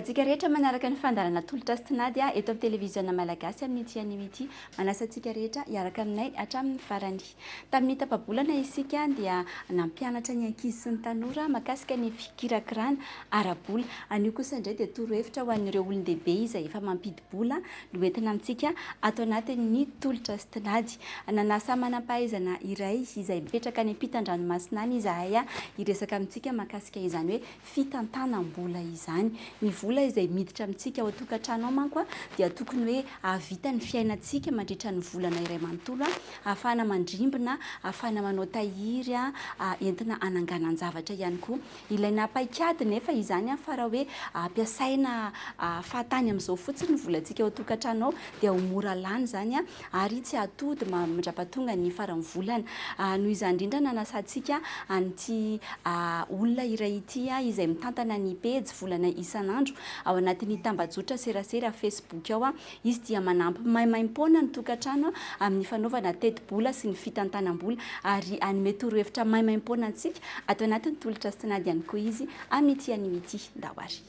Antsika rehetra manaraka ny fandarana tolotra sy tinady eto amin'ny televiziona malagasy amin'ity anio ity manasa antsika rehetra hiaraka aminay hatramin'ny farany. Tamin'ny tapabolana isika dia nampianatra ny ankizy sy ny tanora makasika ny fikirakirana ara-bola. Anio kosa indray dia torohevitra ho an'ireo olon-dehibe izay efa mampidi-bola no entina amintsika ato anatin'ny tolotra sy tinady. Nanasa manam-pahaizana iray izay mipetraka any ampitan-dranomasina any izahay hiresaka amintsika makasika izany hoe fitantanam-bola izany. Ny vola izay miditra amintsika ao an-tokantrano ao manko dia tokony hoe ahavita ny fiainantsika mandritra ny volana iray manontolo ahafahana mandrimbona, ahafahana manao tahiry entina hananganan-javatra ihany koa. Ilaina paikady nefa izany fa raha hoe ampiasaina fahatany amin'izao fotsiny ny volantsika ao an-tokantrano ao dia ho mora lany izany ary tsy atody mandrapatonga ny faran'ny volana. Noho izany indrindra nanasantsika an'ity olona iray ity izay mitantana ny pejy volana isan'andro ao anatin'ny tambajotra serasera Facebook ao. Izy dia manampy maimaim-poana ny tokantrano amin'ny fanaovana teti-bola sy ny fitantanam-bola ary anome torohevitra maimaim-poana antsika ato anatin'ny tolotra sy tinady ihany koa izy amin'ity anio ity dahoary.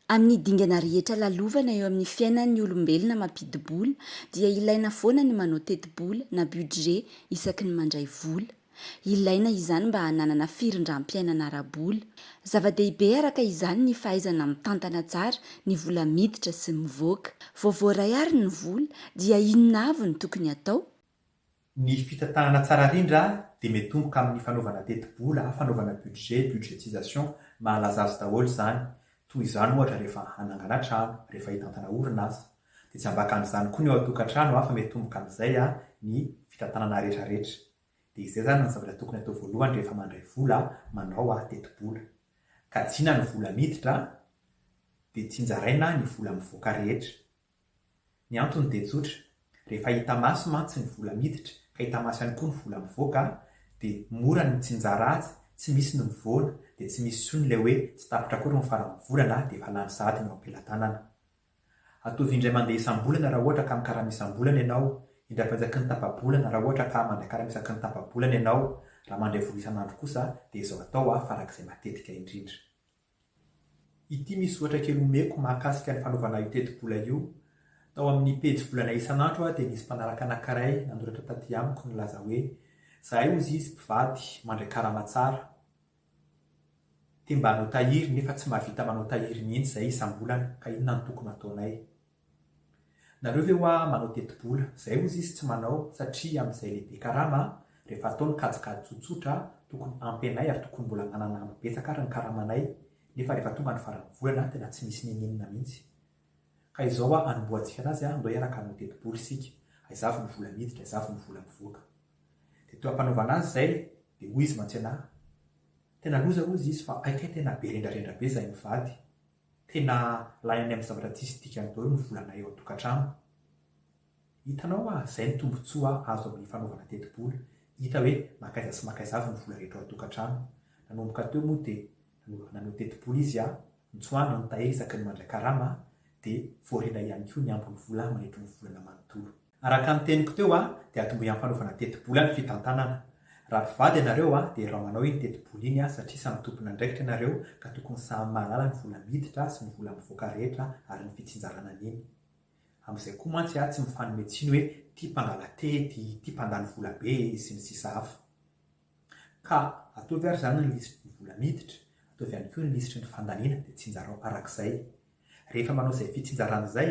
Amin'ny dingana rehetra lalovana eo amin'ny fiainan'ny olombelona mampidi-bola dia ilaina foana ny manao teti-bola na budget isaky ny mandray vola. Ilaina izany mba hananana firindram-piainana ara-bola. Zava-dehibe araka izany ny fahaizana mitantana tsara ny vola miditra sy mivoaka. Voavoaray ary ny vola dia inona avy ny tokony atao? Ny fitantanana tsara rindra dia mitomboka amin'ny fanaovana teti-bola, fanaovana budget, budgetisation, mahalaza azy daholo izany. Toy izany ohatra rehefa hanangana trano, rehefa hitantana orinasa. Dia tsy ambaka an'izany koa ny ao an-tokantrano fa mitomboka amin'izay ny fitantanana rehetrarehetra. Dia izay zany ny zavatra tokony atao voalohany rehefa mandray vola manao teti-bola. Kajiana ny vola miditra dia tsinjaraina ny vola mivoaka rehetra. Ny antony dia tsotra. Rehefa hita maso mantsy ny vola miditra ka hita maso ihany koa ny vola mivoaka dia mora ny tsinjara azy, tsy misy ny mivoana dia tsy misy son'ny ilay hoe tsy tapitra koa ny faran'ny volana dia efa lany sahady ny ampelantanana. Ataovy indray mandeha isam-bolana raha ohatra ka mikarama isam-bolana ianao, indram-panjaky ny tapa-bolana raha ohatra ka mandray karama isaky ny tapa-bolana ianao, raha mandray vola isan'andro kosa dia izao atao farak'izay matetika indrindra. Ity misy ohatra kely omeko mahakasika ny fanaovana io teti-bola io. Tao amin'ny pejy volana isan'andro dia nisy mpanaraka anankiray nanoratra taty amiko nilaza hoe zahay hozy izy mpivady mandray karama tsara. Tia mba hanao tahiry nefa tsy mahavita manao tahiry mihitsy zahay isam-bolana ka inona ny tokony ataonay? Nareo ve manao teti-bola? Zahay hozy izy tsy manao satria amin'izay lehibe karama rehefa atao ny kajikajy tsotsotra tokony ampy anay ary tokony mbola manana betsaka ary ny karamanay nefa rehefa tonga ny faran'ny volana tena tsy misy ninina mihitsy. Ka izao anomboantsika anazy andao hiaraka amin'ny teti-bola isika. Aizavy ny vola miditra, aizavy ny vola mivoaka. Dia teo ampanaovana azy izay dia hoy izy mantsy anahy. Tena loza hozy izy fa aikay tena be rendrarendra be zahay mivady. Tena lany any amin'ny zavatra tsisy dikany daholo ny volanay ao an-tokantrano. Hitanao izay ny tombontsoa azo amin'ny fanaovana teti-bola. Hita hoe makaiza sy makaiza avy ny vola rehetra ao an-tokantrano. Nanomboka teo moa dia nanao teti-bola izy nitsoahana ny tahiry isaky ny mandray karama dia voarina ihany koa ny ambony vola manetro ny volana manontolo. Araka ny teniko teo dia atombo ihany fanaovana teti-bola ny fitantanana. Raha mpivady ianareo dia raha manao iny teti-bola iny satria samy tompona andraikitra ianareo ka tokony samy mahalala ny vola miditra sy ny vola mivoaka rehetra ary ny fitsinjarana an'iny. Amin'izay koa mantsy tsy mifanimetsiny hoe tia mpangala tety, tia mpandany vola be sy ny sisa hafa. Ka ataovy ary izany ny lisitry ny vola miditra, ataovy ihany koa ny lisitry ny fandaniana dia tsinjarao arak'izay. Rehefa manao izay fitsinjarana izay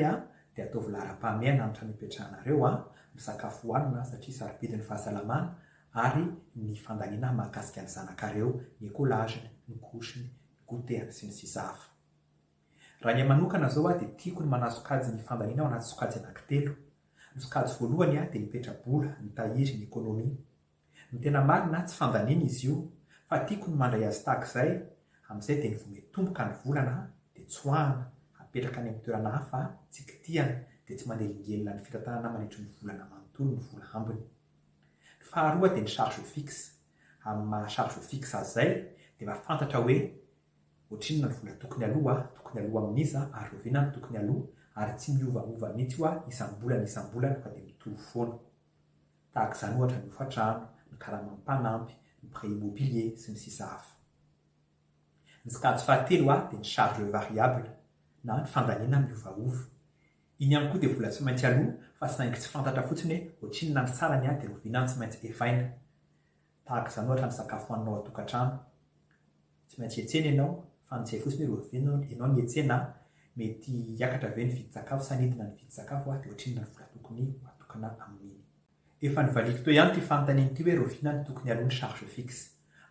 dia ataovy laharam-pahamehana amin'ny trano ipetrahanareo, misakafo hohanina satria sarobidiny fahasalamana ary ny fandaniana mahakasika ny zanakareo, ny kolaziny, ny kosiny, ny goteny sy ny sisa hafa. Raha ny manokana zao dia tiako ny manaso kajy ny fandaniana ao anaty sokajy anankitelo. Ny sokajy voalohany dia ny petrabola, ny tahiry, ny ekônômia. Ny tena marina tsy fandaniana izy io fa tiako ny mandray azy tahak'izay amin'izay dia ny vao mitomboka ny volana dia tsoahana apetraka any amin'ny toerana hafa tsy kitihana dia tsy mandelingelina ny fitantanana manetro ny volana manontolo ny vola ambiny. Faharoa dia ny charge fixe. Amin'ny maha charge fixe azy izay dia efa fantatra hoe ohatrinona ny vola tokony aloha amin'izy ary oviana ny tokony aloha ary tsy miovaova mihitsy isam-bolana fa dia mitovy foana. Tahaka izany ohatra ny hofatrano, ny karamam-panampy, ny prêt immobilier sy ny sisa hafa. Ny skajy fahatelo dia ny charge variable na ny fandaniana miovaova. Iny ihany koa dia vola tsy maintsy aloha fa saingy tsy fantatra fotsiny hoe ohatrinona ny sarany dia rovinany tsy maintsy efaina. Tahaka izany ohatra ny sakafo hohaninao an-tokantrano. Tsy maintsy etsena ianao fa ny tsy hay fotsiny hoe rovinao ianao ny etsena mety hiakatra ve ny vidin-tsakafo sa nidina ny vidin-tsakafo dia ohatrinona ny vola tokony atokana amin'iny. Efa nivaliko teo ihany ity fanontaniana ity hoe rovinona ny tokony aloha ny charge fixe.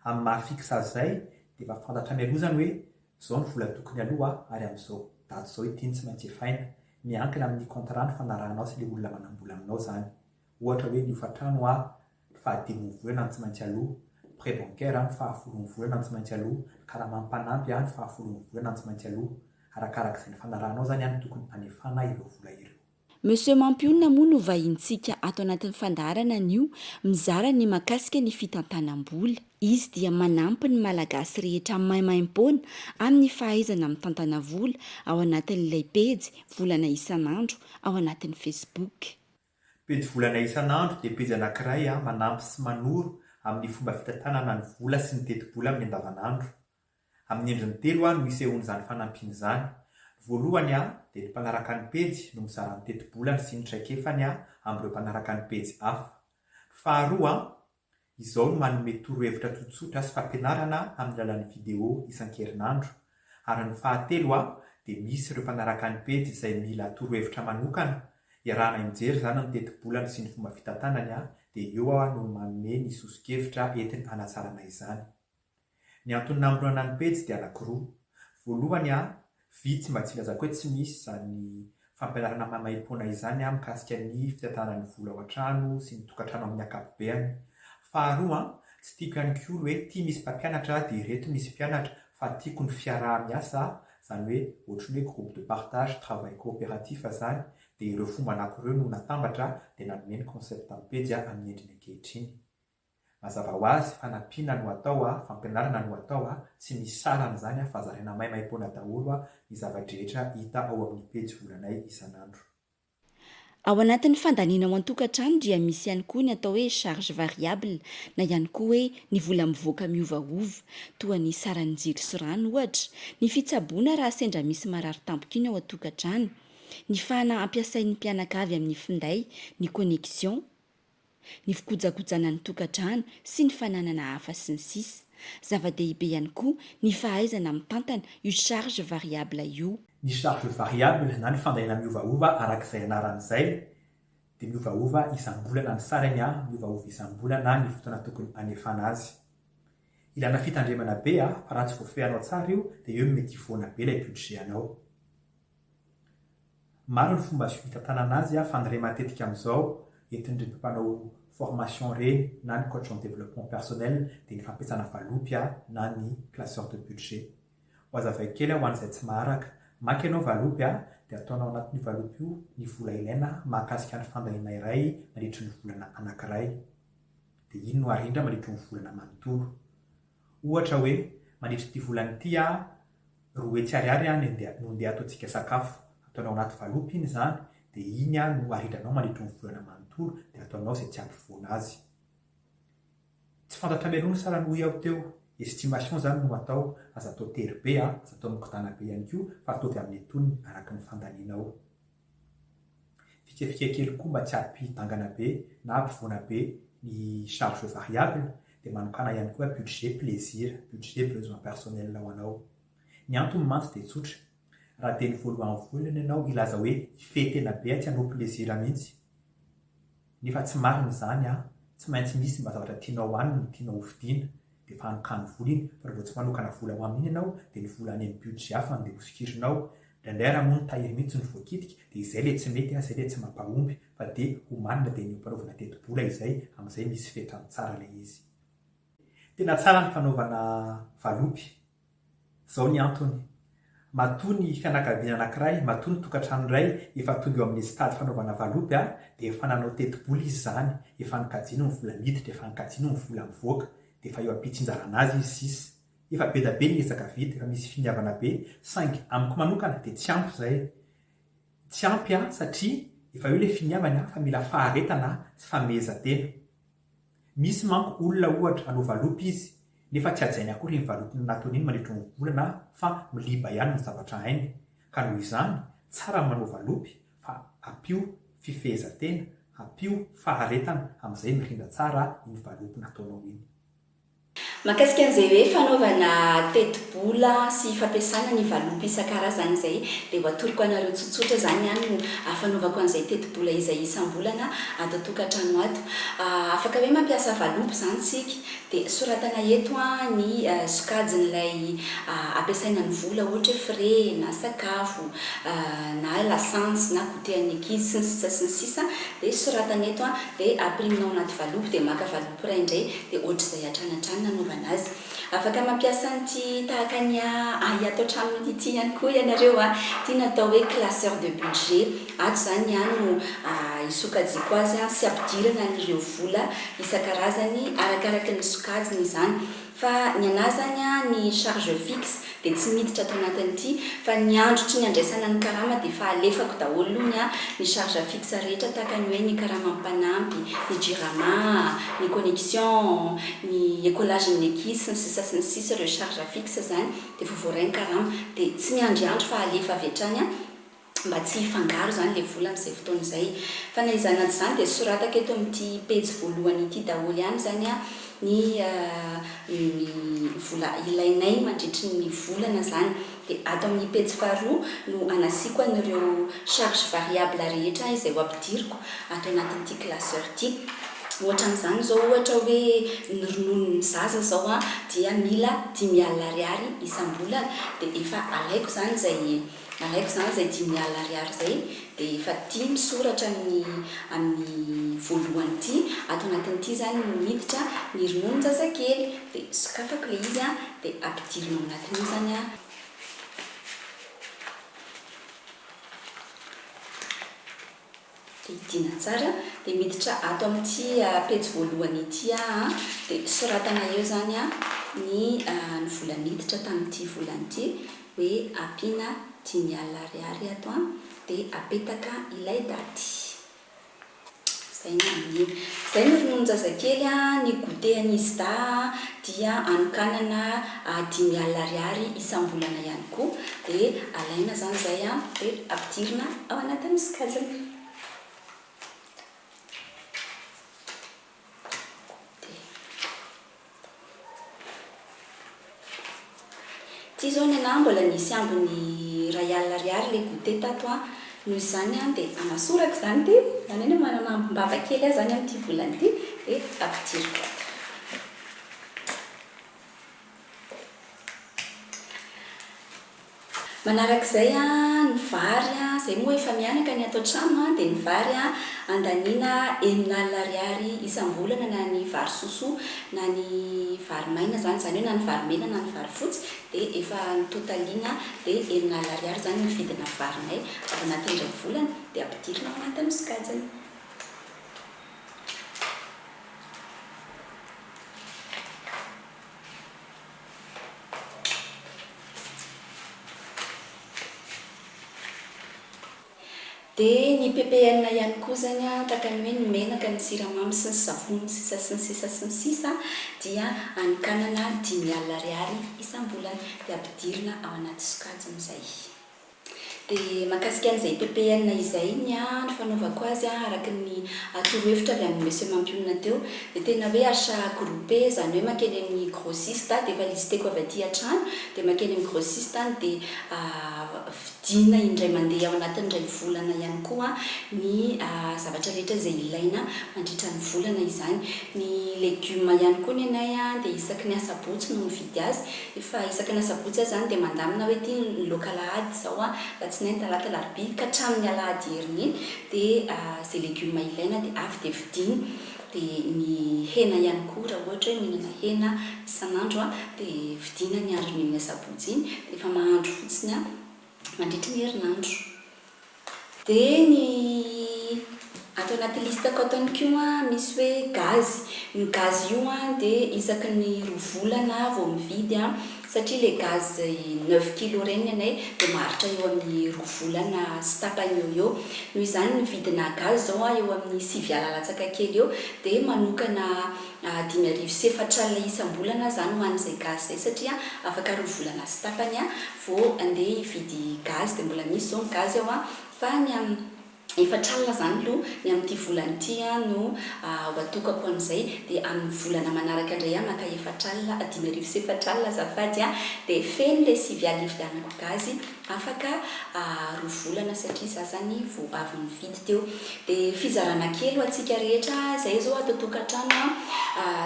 Amin'ny maha fixe azy izay dia efa fantatra mialoha izany hoe izao ny vola tokony aloha ary amin'izao daty izao ity ny tsy maintsy efaina. Miankina amin'ny contrat ny fanarahanao sy ilay olona manambola aminao izany. Ohatra hoe ny hofa-trano fahadimy volana ny tsy maintsy aloha, prêt bancaire ny fahafolo volana ny tsy maintsy aloha, karamam-panampy ny fahafolo volana ny tsy maintsy aloha. Arakarak'izay ny fanarahanao izany ny tokony anefana ireo vola ireo. Monsieur Mampionina moa no vahintsika ato anatin'ny fandaharana an'io mizara ny mahakasika ny fitantanam-bola. Izy dia manampy ny malagasy rehetra maimaim-poana amin'ny fahaizana mitantana vola ao anatin'ilay pejy volana isan'andro ao anatin'ny Facebook. Pejy volana isan'andro dia pejy anankiray manampy sy manoro amin'ny fomba fitantanana ny vola sy ny teti-bola amin'ny andavanandro. Amin'ny endriny telo no isehoan'izany fanampiny izany. Voalohany dia ny mpanaraka ny pejy no mizara ny teti-bola sy ny traikefany amin'ireo mpanaraka ny pejy hafa. Faharoa, izao no manome torohevitra tsotsotra sy fampianarana amin'ny alalan'ny vidéo isan-kerinandro. Ary ny fahatelo dia misy ireo mpanaraka ny pejy izay mila torohevitra manokana. Iarahana mijery izany ny teti-bola sy ny fomba fitantanany dia eo no manome ny soso-kevitra entiny hanatsarana izany. Ny antony namoronana ny pejy dia anankiroa. Voalohany vitsy mba tsy ilazako hoe tsy misy izany fampianarana maimaim-poana izany mikasika ny fitantanan'ny vola ao an-trano sy ny tokantrano amin'ny ankapobeny. Faharoa, tsy tiako ihany koa hoe tia misy mpampianatra dia ireto misy mpianatra fa tiako ny fiaraha-miasa izany hoe ohatran'ny hoe groupe de partage travail coopératif izany dia ireo fomba anankiroa no natambatra dia nanome ny concept amin'ny pejy amin'ny endriny ankehitriny. Mazava ho azy fanampiana no atao fampianarana no atao tsy misy sarana izany fa zaraina maimaim-poana daholo ny zavadrehetra hita ao amin'ny pejy volanay isan'andro. Ao anatin'ny fandaniana ao an-tokantrano dia misy ihany koa ny atao hoe charge variable na ihany koa hoe ny vola mivoaka miovaova toa ny saran'ny jiro sy rano ohatra, ny fitsaboana raha sendra misy marary tampoka iny ao an-tokantrano, ny fahana ampiasain'ny mpianakavy amin'ny finday, ny connexion, ny fikojakojana ny tokantrano sy ny fananana hafa sy ny sisa. Zava-dehibe ihany koa ny fahaizana mitantana io charge variable io. Ny charge variable na ny fandaniana miovaova arak'izay anaran'izay dia miovaova isam-bolana ny sarany miovaova isam-bolana ny fotoana tokony anefana azy. Ilana fitandremana be fa raha tsy voafehanao tsara io dia eo mety hivoana be ilay budget anao. Maro ny fomba fitantanana azy fa ny iray matetika amin'izao entin'ny mpanao formation reny na ny coach en développement personnel dia ny fampiasana valopy na ny classeur de budget. Ho azavay kely ho an'izay tsy maharaka, maka ianao valopy dia ataonao anatin'ny valopy io ny vola ilaina mahakasika ny fandaniana iray mandritry ny volana anankiray. Dia iny no arindra mandritry ny volana manontolo. Ohatra hoe mandritry ity volana ity roa hetsy ariary no handeha ataontsika sakafo. Ataonao anaty valopy iny izany dia iny no arindranao mandritry ny volana manontolo dia ataonao izay tsy ampovoana azy. Tsy fantatra mialoha ny sarany ho iaho teo. Estimation izany no atao, aza atao tery be, aza atao mikodana be ihany koa fa ataovy amin'ny antoniny araka ny fandanianao. Fikafika kely koa mba tsy ampitangana be na ampovoana be ny charge variable dia manokana ihany koa budget plaisir, budget besoin personnel ho anao. Ny antony mantsy dia tsotra. Raha dia ny voalohany volana ianao ilaza hoe fe tena be tsy hanao plaisir mihitsy. Nefa tsy marina izany tsy maintsy misy mba zavatra tianao hohanina no tianao hovidiana dia efa hanokany vola iny fa rehefa tsy manokana vola ho amin'iny ianao dia ny vola any amin'ny budget hafa no dia hosikirinao. Indraindray raha moa ny tahiry mihitsy ny voakitika dia izay ilay tsy mety izay ilay tsy mampahomby fa dia homanina dia ny mpanaovana teti-bola izay amin'izay misy fetrany tsara ilay izy. Tena tsara ny fanaovana valopy. Izao ny antony. Matoa ny fianakaviana anankiray, matoa ny tokantrano iray efa tonga eo amin'ny stady fanaovana valopy dia efa nanao teti-bola izy izany, efa nikajiana ny vola miditra, efa nikajiana ny vola mivoaka dia efa eo am-pitsinjarana azy izy sisa. Efa be da be ny ezaka vita, efa misy finiavana be, saingy amiko manokana dia tsy ampy izay. Tsy ampy satria efa eo ilay finiavana fa mila faharetana sy fanomezan-tena. Misy manko olona ohatra hanao valopy izy nefa tsy ajainy akory ny valopiny nataony iny mandritra ny volana fa miliba ihany ny zavatra hainy ka noho izany tsara manao valopy fa ampio fifehezantena ampio faharetana amin'izay mirindra tsara ny valopy nataonao iny. Mahakasika an'izay hoe fanaovana teti-bola sy fampiasana ny valopy isan-karazany izay dia ho atoroko anareo tsotsotra izany ihany no fanaovako an'izay teti-bola izay isam-bolana ato an-tokantrano ato. Afaka hoe mampiasa valopy izany tsika dia soratana eto ny sokajin'ilay ampiasaina ny vola ohatra hoe frais na sakafo na lasansy na goûter an'ny ankizy sy ny sisa sy ny sisa dia soratana eto dia ampirimina ao anaty valopy dia maka valopy iray indray dia ohatr'izay hatranatrany nanaovana azy. Afaka mampiasa an'ity tahaka ny atao an-tranony ity ihany koa ianareo ity natao hoe classeur de budget. Ato izany ihany no isokajiko azy sy ampidirana an'ireo vola isan-karazany arakaraka ny sokajiny izany. Fa ny anahy zany ny charge fixe dia tsy miditra atao anatin'ity fa ny androtry ny andraisana ny karama dia fa alefako daholo ny charge fixe rehetra tahaka ny hoe ny karama mpanampy, ny jirama, ny connexion, ny écolagen'ny ankizy sy ny sisa ireo charge fixe zany dia voavoaray ny karama dia tsy miandriandro fa alefa avy hatrany mba tsy hifangaro zany ilay vola amin'izay fotoana izay. Fa na izany zany dia soratako eto amin'ity pejy voalohany ity daholo ihany zany ny vola ilainay mandritry ny volana zany dia ato amin'ny pejy faharoa no anasiko an'ireo charge variable rehetra izay ho ampidiriko ato anatin'ity classeur ity. Ohatra amin'izany zao ohatra hoe ny rononon'ny zaza zao dia mila 10,000 ariary isam-bolana dia efa alaiko zany izay 10,000 ariary izay dia efa tia misoratra amin'ny voalohany ity ato anatin'ity zany miditra ny ronon'ny zazakely dia sokafako ilay izy dia ampidirina ao anatin'io zany dia idina tsara dia miditra ato amin'ity pejy voalohany ity dia soratana eo zany ny vola miditra tamin'ity volana ity hoe ampiana 10,000 ariary ato dia apetaka ilay daty. Izay ny rononon-jazakely ny goûter an'izy dia anokanana 10,000 ariary isam-bolana ihany koa dia alaina zany izay dia ampidirina ao anatin'ny sokajiny. Ity zao ny anahy mbola nisy ambiny 1,000 ariary ilay goûter tato noho izany dia anasorako izany dia zany hoe manana ambim-bava kely zany amin'ity volana ity dia ampidiriko ato. Manarak'izay ny vary izay moa efa mianaka ny ato an-trano dia ny vary andaniana 9,000 ariary isam-bolana na ny vary sosoa na ny vary maina zany hoe na ny vary mena na ny vary fotsy dia efa ny totaliana dia 9,000 ariary zany ny vidina varinay ao anatin'indray volana dia ampidirina ao anatin'ny sokajiny. Dia ny PPN ihany koa zany tahaka ny hoe ny menaka ny siramamy sy ny savony sy ny sisa dia anokanana 10,000 ariary isam-bolana dia ampidirina ao anaty sokajiny izay. Dia mahakasika an'izay PPN izay ny fanaovako azy araka ny torohevitra avy amin'ny monsieur Mampionina teo dia tena hoe achat groupé zany hoe makeny amin'ny grossiste dia efa listeko avy aty an-trano dia makeny amin'ny grossiste dia vidina indray mandeha ao anatin'indray volana ihany koa ny zavatra rehetra izay ilaina mandritra ny volana izany. Ny legioma ihany koa ny anay dia isaky ny asabotsy no mividy azy. Efa isaky ny asabotsy azy zany dia mandamina hoe ity ny laoka alahady zao latsinainy talata alarobia ka hatramin'ny alahady heriny iny dia izay legioma ilaina dia avy dia vidiny. Dia ny hena ihany koa raha ohatra hoe mihinana hena isan'andro dia vidina ny andro mihinana asabotsy iny dia efa mahandro fotsiny mandritra ny herinandro. Dia ny atao anaty listako ataony koa misy hoe gazy. Ny gazy io dia isaky ny 2 volana vao mividy satria le gaz 9 kilo reny anay dia maharitra eo amin'ny 2 volana sy tapany eo noho izany ny vidina gaz zao eo amin'ny 7 alalatsaka kely eo dia manokana 5,4 isam-bolana zany ho an'izay gaz zay satria afaka 2 volana sy tapany vao andeha hividy gaz dia mbola misy zao ny gaz eo fa ny efatralina zany aloha ny amin'ity volana ity no atokako an'izay dia amin'ny volana manaraka indray maka efatralina 5,4 azafady dia feno le 7,000 vidianako gazy afaka 2 volana satria za zany vao avy mividy teo dia fizarana kely ho antsika rehetra zay zao ato tokantrano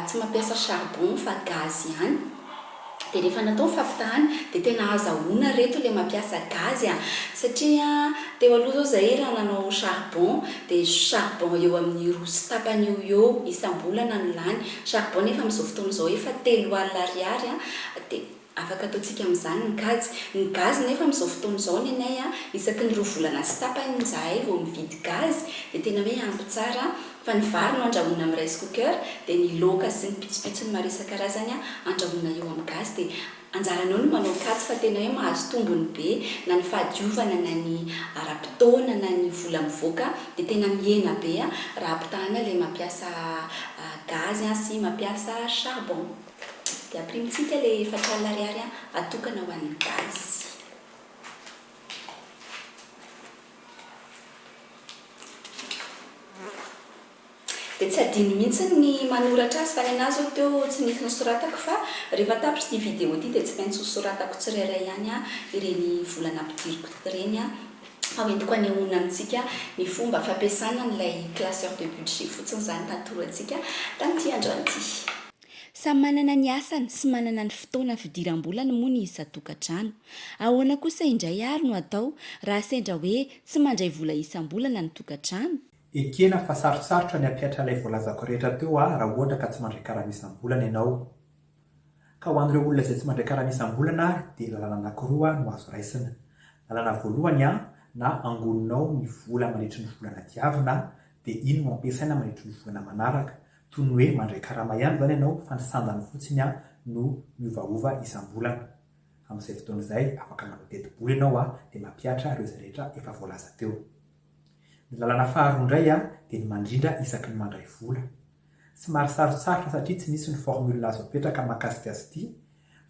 tsy mampiasa charbon fa gaz ihany. Dia rehefa natao fampitahana dia tena azahoana reto le mampiasa gaz satria teo aloha zao zahay raha nanao charbon dia charbon eo amin'ny 2 sy tapany eo isam-bolana no lany charbon nefa amin'izao fotoana izao efa 3 alina ariary dia afaka ataontsika amin'izany ny gaz nefa amin'izao fotoana izao ny anay isaky ny 2 volana sy tapany zahay vao mividy gaz dia tena hoe ampy tsara fa ny vary no andrahoina amin'ny rice cooker dia ny laoka sy ny pitsopitsony maro isan-karazany andrahoina eo amin'ny gaz dia anjaranao no manao katsy fa tena hoe mahazo tombony be na ny fahadiovana na ny ara-potoana na ny vola mivoaka dia tena mihena be raha ampitahana le mampiasa gaz sy mampiasa charbon. Dia aprimitsika le 4 ariary atokana ho an'ny gaz. Dia tsy adino mihitsy ny manoratra azy fa ny anazy zao teo tsy nisy nosoratako fa rehefa tapitra ity vidéo ity dia tsy maintsy hosoratako tsirairay ihany ireny volana ampidiriko ireny fa hoentiko anehoana amintsika ny fomba fampiasana n'ilay classeur de budget fotsiny zany tantoroantsika tamin'ity androany ity. Samy manana ny asany sy manana ny fotoana fidiram-bolana moa ny isa-tokantrano. Ahoana kosa indray ary no atao raha sendra hoe tsy mandray vola isam-bolana ny tokantrano? Ekena fa sarosarotra ny ampiatra ilay voalazako rehetra teo raha ohatra ka tsy mandray karama isam-bolana ianao. Ka ho an'ireo olona izay tsy mandray karama isam-bolana dia lalàna anankiroa no azo raisina. Lalàna voalohany na angononao ny vola mandritry ny volana diavina dia iny no ampiasaina mandritry ny volana manaraka. Toy ny hoe mandray karama ihany zany ianao fa ny sandany fotsiny no miovaova isam-bolana. Amin'izay fotoana izay afaka manao teti-bola ianao dia mampiatra ireo izay rehetra efa voalaza teo. Ny lalàna faharoa indray dia ny mandrindra isaky ny mandray vola. Somary sarosarotra satria tsy misy ny formule azo apetraka mahakasika azy ity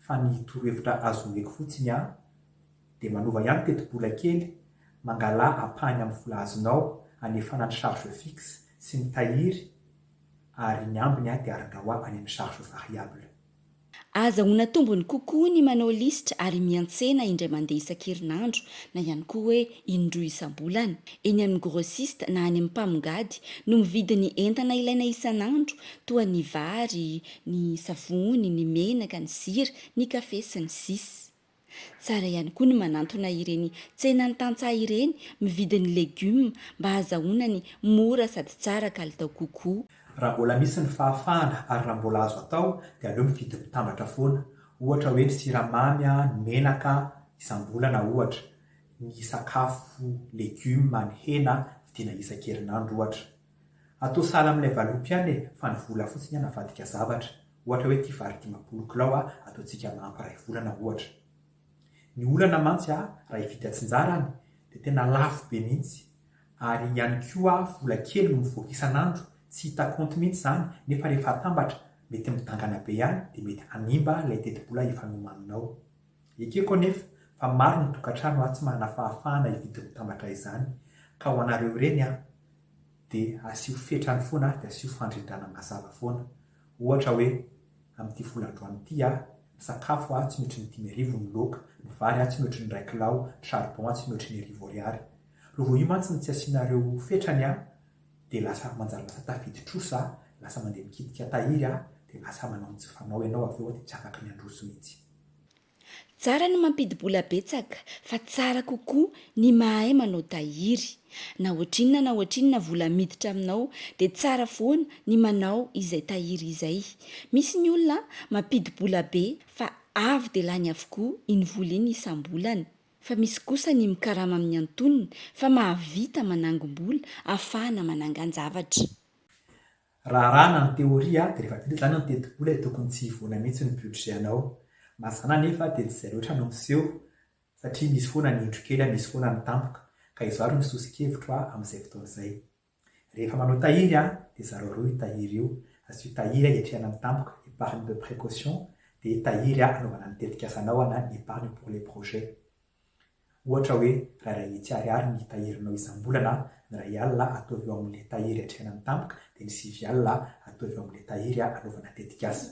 fa ny torohevitra azo omeko fotsiny dia manova ihany teti-bola kely mangala apahany amin'ny vola azonao anefana ny charge fixe sy ny tahiry ary ny ambiny dia arangao any amin'ny charge variable. Azahoana tombony kokoa ny manao lisitra ary miantsena indray mandeha isan-kerinandro na ihany koa hoe indroa isam-bolana eny amin'ny grossiste na any amin'ny mpamongady no mividy ny entana ilaina isan'andro toa ny vary, ny savony, ny menaka, ny sira, ny kafe sy ny sisa. Tsara ihany koa ny manantona ireny tsenany tantsaha ireny mividy ny legioma mba azahoana ny mora sady tsara kalitao kokoa. Raha mbola misy ny fahafahana ary raha mbola azo atao dia aleo mividy mitambatra foana. Ohatra hoe ny siramamy, ny menaka isam-bolana ohatra, ny sakafo legioma, ny hena vidiana isan-kerinandro ohatra. Atao sahala amin'ilay valopy ihany fa ny vola fotsiny avadika zavatra. Ohatra hoe ity vary 10 kilao ataontsika ampy iray volana ohatra. Ny olana mantsy raha hividy atsinjarany dia tena lafo be mihitsy ary ihany koa vola kely no mivoaka isan'andro. Tsy hita kaonty mihitsy zany nefa rehefa atambatra mety midangana be ihany dia mety hanimba ilay teti-bola efa nomaninao. Ekeko anefa fa maro ny tokantrano tsy manana fahafahana hividy mitambatra izany ka ho anareo ireny dia asio fetrany foana dia asio fandrindrana mazava foana. Ohatra hoe amin'ity volandroany ity ny sakafo tsy mihoatry ny 5,000 ny laoka, ny vary tsy mihoatry ny 1 kilao, ny charbon tsy mihoatry ny 1,000 ariary. Rehefa io mantsy ny tsy asianareo fetrany dia lasa manjary lasa tafidy trosa, lasa mandeha mikitika tahiry dia lasa manao ny tsy fanao ianao avy eo dia tsy afaka miandroso mihitsy. Tsara ny mampidy-bola betsaka fa tsara kokoa ny mahay manao tahiry. Na ohatrinona vola miditra aminao dia tsara foana ny manao izay tahiry izay. Misy ny olona mampidy-bola be fa avy dia lany avokoa iny vola iny isam-bolana. Fa misy kosa ny mikarama amin'ny antonony fa mahavita manangom-bola ahafahana manangan-javatra. Raha rana ny teoria dia rehefa vita izany ny teti-bola tokony tsy hivoana mihitsy ny budget anao. masana nefa dia tsy izay loatra no miseho satria misy foana ny indro kely misy foana ny tampoka ka izo ary misosikevitro amin'izay fotoan'izay. Rehefa manao tahiry dia zareo roa io tahiry io. Azo io tahiry hiatrehana ny tampoka épargne de précaution dia tahiry anaovana ny tetikasanao na épargne pour les projets. Ohatra hoe raha itsy ariary ny tahirinao isam-bolana, ny ray alina ataovy eo amin'ilay tahiry hatrehana ny tampoka dia ny 6 alina ataovy eo amin'ilay tahiry anaovana tetikasa.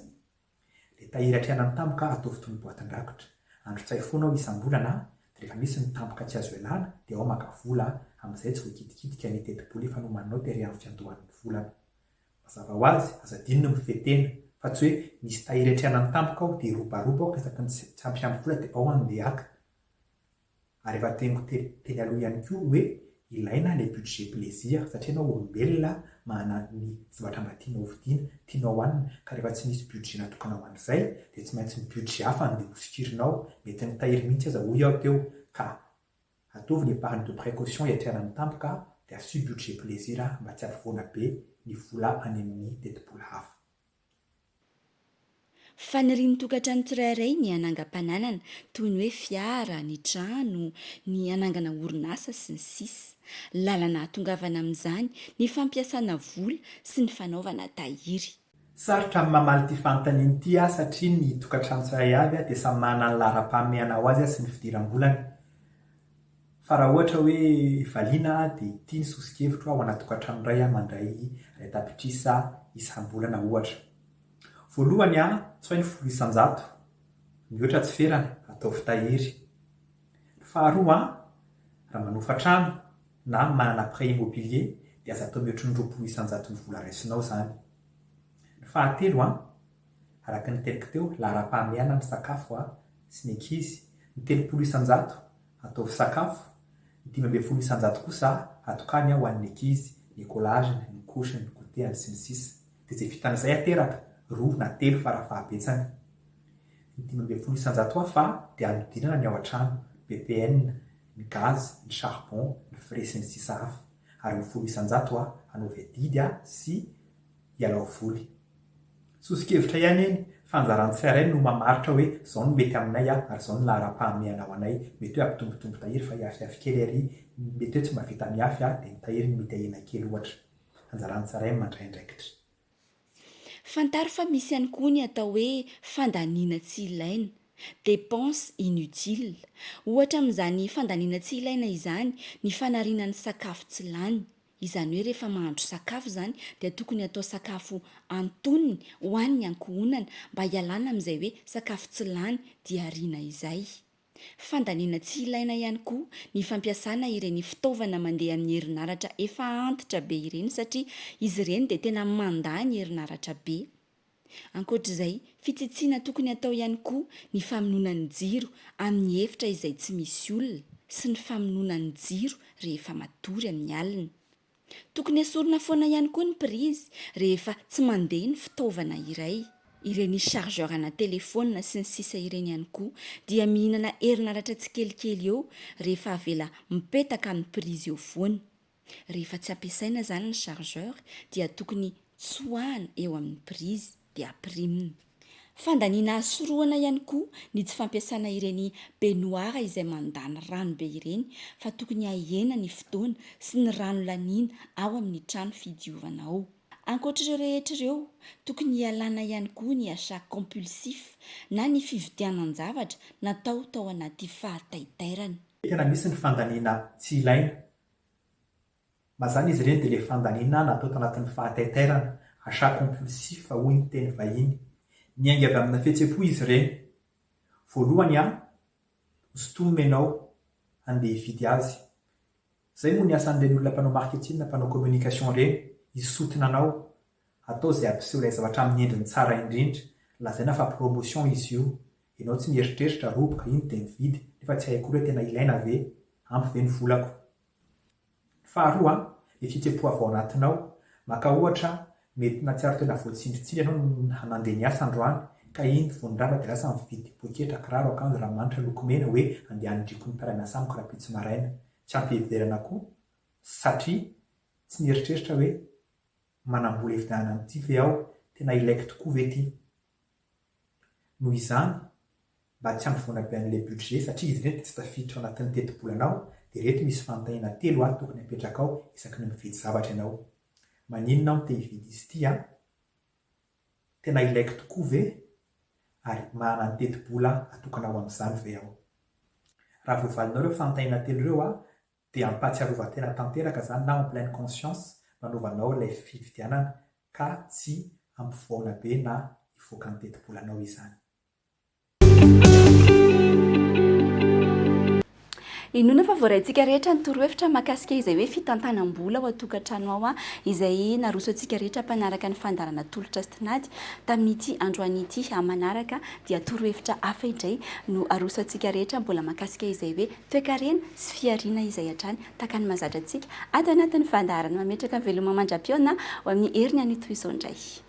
Ilay tahiry hatrehana ny tampoka ataovy toy ny boatin-drakitra. Andro-tsay foana ao isam-bolana dia rehefa misy ny tampoka tsy azo ialana dia ao maka vola amin'izay tsy voakitikitika ny teti-bola efa nomaninao tery amin'ny fiandohan'ny volana. Mazava ho azy aza dininy mifetena fa tsy hoe misy tahiry hatrehana ny tampoka ao dia robaroba ao resaky ny tsy ampy amin'ny vola dia ao andeha aka. Ary efa tengo teny aloha ihany koa hoe ilaina ilay budget plaisir satria ianao olombelona manana ny zavatra mba tianao vidiana, tianao hanina ka rehefa tsy misy budget natokana ho an'izay dia tsy maintsy ny budget hafa ny dia hosikirinao, mety ny tahiry mihitsy aza hoy aho teo ka ataovy ny épargne de précaution hiatrehana ny tampoka dia asio budget plaisir mba tsy ampivoana be ny vola any amin'ny teti-bola hafa. Fanirian'ny tokantrano tsirairay ny anangam-pananana toy ny hoe fiara, ny trano, ny anangana orinasa sy ny sisa. Lalana hatongavana amin'izany ny fampiasana vola sy ny fanaovana tahiry. Sarotra amin'ny mamaly ity fanontaniana ity satria ny tokantrano tsiray avy dia samy manana ny laharam-pahamehana ho azy sy ny fidiram-bolany. Fa raha ohatra hoe valiana dia ity ny sosikevitro ao anaty tokantrano iray mandray iray tapitrisa isam-bolana ohatra. Voalohany tsy hoe ny 100,000 mihoatra tsy ferana ataovy tahiry. Faharoa raha manofa trano na manana prêt immobilier dia aza atao mihoatra ny 20,000 ny vola raisinao izany. Ny fahatelo araka ny teniko teo laharam-pahamehana ny sakafo sy ny ankizy. Ny 30,000 ataovy sakafo, ny 15,000 kosa atokany ho an'ny ankizy, ny kolaziny, ny kosiny, ny goûter sy ny sisa. Dia izay vitan'izay ateraka 2 na 3 farafahabetsany. Ny 15,000 hafa dia anodinana ny ao an-trano, BPN, ny gaz, ny charbon, ny frais sy ny sisa hafa. Ary ny 10,000 anaovy adidy sy hialao voly. Sosikevitra ihany eny fa anjaran'ny tsirairay no mamaritra hoe izao no mety aminay ary izao no laharam-pahamehana ao anay. Mety hoe ampitombotombo tahiry fa hiafiafy kely ary, mety hoe tsy mahavita miafy dia ny tahiry ny mety ahena kely ohatra. Anjaran'ny tsirairay mandray andraikitra. Fantaro fa misy ihany koa ny atao hoe fandaniana tsy ilaina, dépense inutile. Ohatra amin'izany fandaniana tsy ilaina izany ny fanariana ny sakafo tsy lany. Izany hoe rehefa mahandro sakafo izany dia tokony atao sakafo antonony ho an'ny ankohonana mba hialana amin'izay hoe sakafo tsy lany dia ariana izay. Fandaniana tsy ilaina ihany koa ny fampiasana ireny fitaovana mandeha amin'ny herinaratra efa antitra be ireny satria izy ireny dia tena mandany herinaratra be. Ankoatr'izay, fitsitsiana tokony atao ihany koa ny famonoana ny jiro amin'ny efitra izay tsy misy olona sy ny famonoana ny jiro rehefa matory amin'ny alina. Tokony esorina foana ihany koa ny prizy rehefa tsy mandeha ny fitaovana iray. Ireny chargeur ana telefona sy ny sisa ireny ihany koa dia mihinana herinaratra tsy kelikely eo rehefa avela mipetaka amin'ny prizy eo foana. Rehefa tsy ampiasaina izany ny chargeur dia tokony tsoahana eo amin'ny prizy dia amprimina. Fandaniana soroana ihany koa ny tsy fampiasana ireny benoara izay mandany rano be ireny fa tokony ahena ny fotoana sy ny rano laniana ao amin'ny trano fidiovana ao. Ankoatr'ireo rehetra ireo, tokony hialana ihany koa ny achat compulsif na ny fividianan-javatra natao tao anaty fahataitairana. Tena misy ny fandaniana tsy ilaina. Mazany izy ireny dia ilay fandaniana natao tao anatin'ny fahataitairana, achat compulsif hoy ny teny vahiny. Miainga avy amina fihetsem-po izy ireny. Voalohany hosintomina ianao andeha hividy azy. Izay moa ny asan'ireny olona mpanao marketing na mpanao communication ireny. Isotona anao, atao izay ampiseho ilay zavatra amin'ny endriny tsara indrindra, lazaina fa promotion izy io. Ianao tsy mieritreritra roboka iny dia mividy, nefa tsy haiko hoe tena ilaina ve, ampy ve ny volako. Faharoa, ilay fihetsem-po avy ao anatinao, maka ohatra mety natsiaro tena voatsindritsindry ianao hanandeha niasa androany, ka iny vonondrava dia lasa mividy poketra, kiraro, akanjo, ranomanitra, lokomena hoe andeha handriko ny mpiara-miasa amiko raha pitsy maraina. Tsy ampiheverana koa satria tsy mieritreritra hoe manambola efidanana ity ve aho, tena ilaiko tokoa ve ity. Noho izany mba tsy ampivoana be an'ilay budget satria izy ireny tsy tafiditra ao anatin'ny teti-bolanao dia rehetra misy fanontaniana 3 ato tokony apetraka ao isaky ny mividy zavatra ianao. Maninona aho no te hividy izy ity tena ilaiko tokoa ve ary manana ny teti-bola atokana ao amin'izany ve aho? Raha voavalinao ireo fanontaniana 3 ireo dia ampatsiarovantena tanteraka izany na en pleine conscience manaovanao ilay fividianana ka tsy ampivoana be na hivoaka ny teti-bolanao izany. Inona fa voaraintsika rehetra ny torohevitra mahakasika izay hoe fitantanam-bola ao an-tokantrano ao izay naroso antsika rehetra mpanaraka ny fandarana tolotra sy tinady tamin'ity androan'ity manaraka dia torohevitra hafa indray no aroso antsika rehetra mbola mahakasika izay hoe toe-karena sy fiariana izay hatrany taka ny mahazatra antsika ato anatin'ny fandarana mametraka ny veloma mandra-piona ho amin'ny heriny an'ito izao indray.